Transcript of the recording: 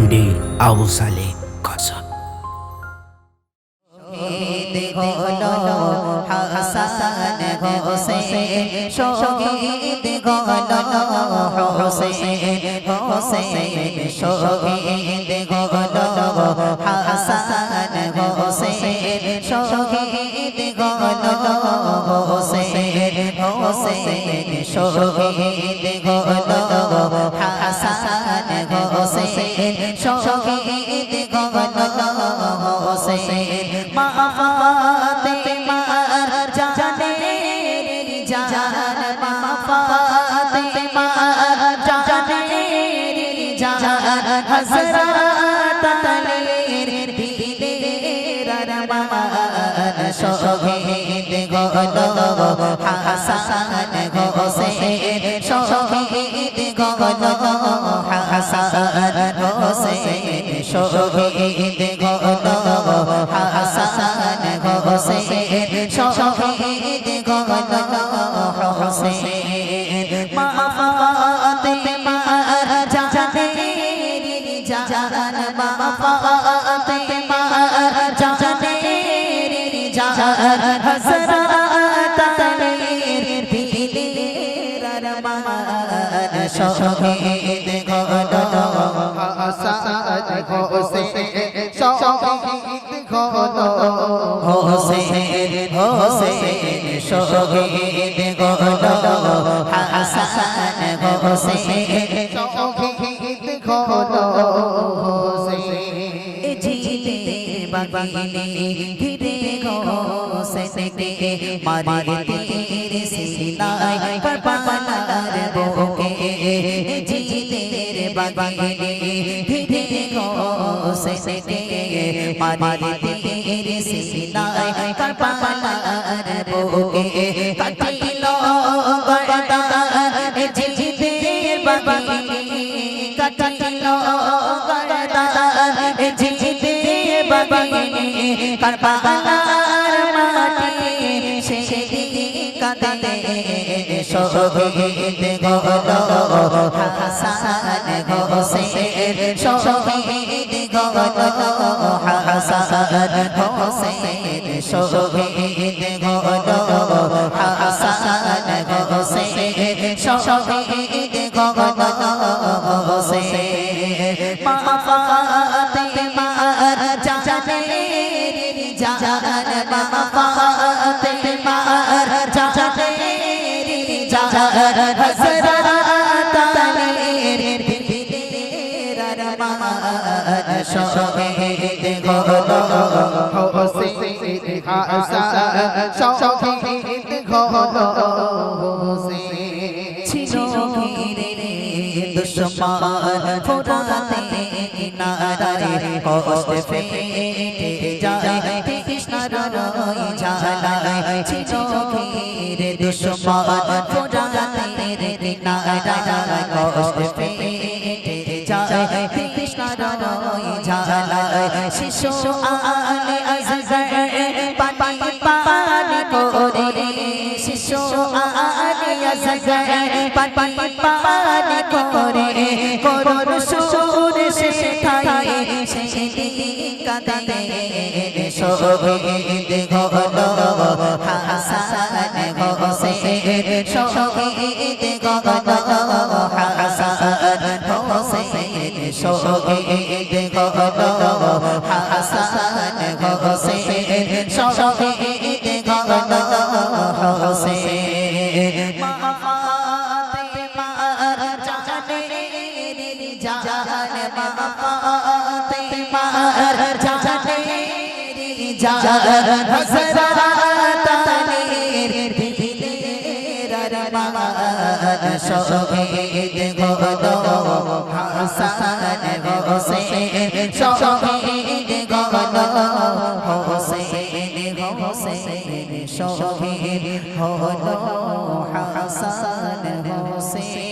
MD Abu Saleh কাসম। শহীদ হলো হাসান হোসেন, শহীদ হলো হোসেন, হোসেন শহীদ হলো হাসান হোসেন, শহীদ হলো হোসেন, হোসেন শহীদ হলো হাসান হোসেন, শহীদ হলো হোসেন। মা ফাতেমার জানের জান, মা ফাতেমার জানের জান, হযরত আলীর দিলের আরমান, শহীদ হলো হাসান হোসেন, শহীদ হলো হাসান হোসেন, শহীদ হলো হাসান হোসেন, শহীদ হলো হোসেন। মা ফাতেমার জানের জান, মা ফাতেমার জানের জান, হযরত আলীর দিলের আরমান, শহীদ হলো হাসান হোসেন, শহীদ হলো হোসেন, হোসেন শহীদ হলো হাসান হোসেন, শহীদ হলো হোসেন। জিদের বাগানে ঘিরে হোসেনকে মারে তীর সিনায় কারবালার বুকে, জিদের বাগানে ঘিরে হোসেনকে মারে তীর সিনায় কারবালার বুকে, কাটিল গর্দান জিদের বাগানে, কাটিল গর্দান জিদের বাগানে, কারবালার মাটি সেদিন কাঁদে, শহীদ হলো হাসান হোসেন, শহীদ হলো হাসান হোসেন, শহীদ হলো হাসান হোসেন, শহীদ হলো হোসেন। মা ফাতেমার জানের জান, মা ফাতেমার জানের জান, হযরত আলীর দিলের আরমান, শহীদ হলো হোসেন, হাসান শহীদ হলো হোসেন। ছিল ঘিরে দুশমন ফোরাতে কিনারায়, কষ্ট ফেটে যায় তৃষ্ণার জ্বালায়, ছিল ঘিরে দুশমন ফোরাতে কিনারায়, কষ্ট ফেটে যায় তৃষ্ণার জ্বালায়, শিশু আলে আজগর পানি পানি করে, শিশু আলে আজগর পানি পানি করে, করুণ সুর শেষে থাকে সেদিন কাঁদে, শহীদ হলো হাসান হোসেন, শহীদ হলো হাসান হোসেন, শহীদ হলো হাসান হোসেন, শহীদ হলো হোসেন। মা ফাতেমার জানের জান, মা ফাতেমার জানের জান, হযরত আলীর দিলের আরমান, শহীদ হলো হাসান হোসেন, শহীদ হলো হোসেন, হোসেন শহীদ হলো হাসান হোসেন।